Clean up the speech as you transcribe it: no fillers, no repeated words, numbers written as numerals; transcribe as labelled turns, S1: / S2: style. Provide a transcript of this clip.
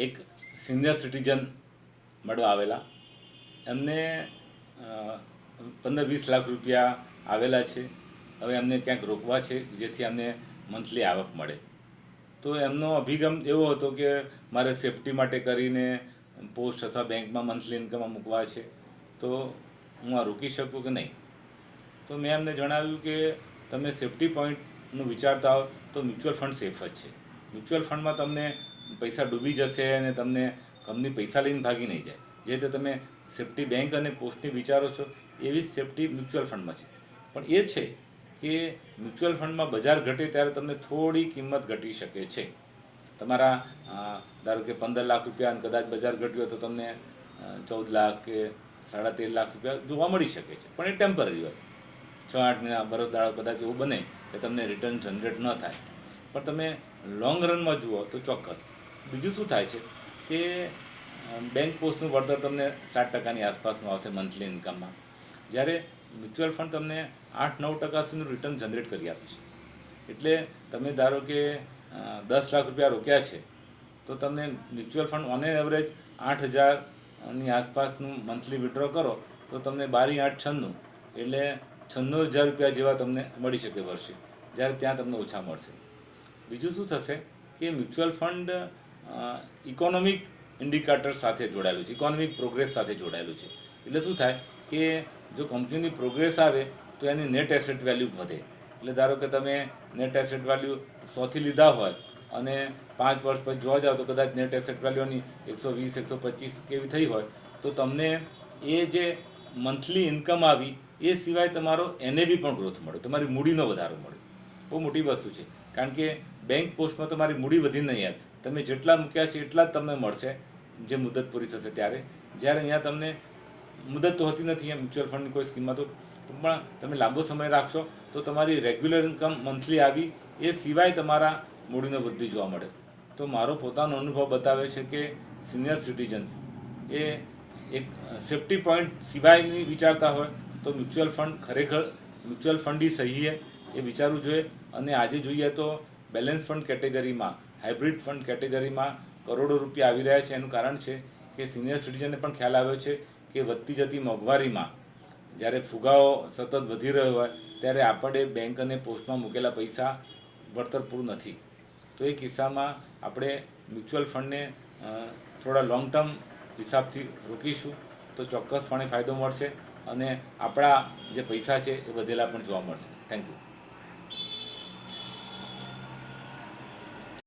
S1: એક senior citizen મળવા આવેલા. એમને 15-20 લાખ રૂપિયા આવેલા છે. હવે એમને ક્યાંક રોકવા છે જેથી અમને મંથલી આવક મળે. તો એમનો અભિગમ એવો હતો કે મારે સેફટી માટે કરીને પોસ્ટ અથવા બેંકમાં મંથલી ઇન્કમમાં મૂકવા છે, તો હું આ રોકી શકું કે નહીં. તો મેં એમને જણાવ્યું કે તમે સેફટી પોઈન્ટનું વિચારતા હો તો મ્યુચ્યુઅલ ફંડ સેફ જ છે. મ્યુચ્યુઅલ ફંડમાં તમને પૈસા ડૂબી જશે અને તમને કંપની પૈસા લઈને ભાગી નહીં જાય. જે રીતે તમે સેફટી બેંક અને પોસ્ટની વિચારો છો એવી જ સેફટી મ્યુચ્યુઅલ ફંડમાં છે. પણ એ છે કે મ્યુચ્યુઅલ ફંડમાં બજાર ઘટે ત્યારે તમને થોડી કિંમત ઘટી શકે છે. તમારા ધારો કે 15 લાખ રૂપિયા અને કદાચ બજાર ઘટ્યું હોય તો તમને 14 લાખ કે 13.5 લાખ રૂપિયા જોવા મળી શકે છે. પણ એ ટેમ્પરરી હોય. 6-8 મહિના બરોબર દાડો કદાચ એવું બને કે તમને રિટર્ન જનરેટ ન થાય. પણ તમે લોંગ રનમાં જુઓ તો ચોક્કસ. બીજું શું થાય છે કે બેંક પોસ્ટનું વળતર તમને 7% આસપાસનું આવશે મંથલી ઇન્કમમાં, જ્યારે મ્યુચ્યુઅલ ફંડ તમને 8-9% સુધીનું રિટર્ન જનરેટ કરી આપે છે. એટલે તમે ધારો કે 10 લાખ રૂપિયા રોક્યા છે તો તમને મ્યુચ્યુઅલ ફંડ ઓન એવરેજ 8,000ની આસપાસનું મંથલી વિડ્રો કરો તો તમને 12×8 = 96, એટલે 96,000 રૂપિયા જેવા તમને મળી શકે વર્ષે, જ્યારે ત્યાં તમને ઓછા મળશે. બીજું શું થશે કે મ્યુચ્યુઅલ ફંડ ઇકોનોમિક ઇન્ડિકેટર સાથે જોડાયેલું છે, ઇકોનોમિક પ્રોગ્રેસ સાથે જોડાયેલું છે. એટલે શું થાય કે જો કંપનીની પ્રોગ્રેસ આવે તો એની નેટ એસેટ વેલ્યુ વધે. એટલે ધારો કે તમે નેટ એસેટ વેલ્યુ 100થી લીધા હોય અને 5 વર્ષ પછી જોવા જાઓ તો કદાચ નેટ એસેટ વેલ્યુની 120-125 કેવી થઈ હોય, તો તમને એ જે મંથલી ઇન્કમ આવી એ સિવાય તમારો NAV પણ ગ્રોથ મળે, તમારી મૂડીનો વધારો મળે. બહુ મોટી વસ્તુ છે, કારણ કે બેંક પોસ્ટમાં તમારી મૂડી વધી નહીં યાર, તમે જેટલા મૂક્યા છે એટલા જ તમને મળશે જે મુદત પૂરી થશે ત્યારે. જ્યારે અહીંયા તમને મુદત તો હોતી નથી મ્યુચ્યુઅલ ફંડની કોઈ સ્કીમમાં, તો પણ તમે લાંબો સમય રાખશો તો તમારી રેગ્યુલર ઇન્કમ મંથલી આવી એ સિવાય તમારા મૂડીનો વૃદ્ધિ જોવા મળે. તો મારો પોતાનો અનુભવ બતાવે છે કે સિનિયર સિટીઝન્સ એ એક સેફટી પોઈન્ટ સિવાયની વિચારતા હોય તો મ્યુચ્યુઅલ ફંડ ખરેખર મ્યુચ્યુઅલ ફંડ સહી છે એ વિચારવું જોઈએ. અને આજે જોઈએ તો બેલેન્સ ફંડ કેટેગરીમાં, હાઇબ્રિડ ફંડ કેટેગરીમાં કરોડો રૂપિયા આવી રહ્યા છે. એનું કારણ છે કે સિનિયર સિટીઝનને પણ ખ્યાલ આવ્યો છે કે વધતી જતી મોંઘવારીમાં જ્યારે ફુગાવો સતત વધી રહ્યો હોય ત્યારે આપણે બેંક અને પોસ્ટમાં મૂકેલા પૈસા વળતર પૂરું નથી. તો એ કિસ્સામાં આપણે મ્યુચ્યુઅલ ફંડને થોડા લોંગ ટર્મ હિસાબથી રોકીશું તો ચોક્કસપણે ફાયદો મળશે અને આપણા જે પૈસા છે એ વધેલા પણ જોવા મળશે. Thank you.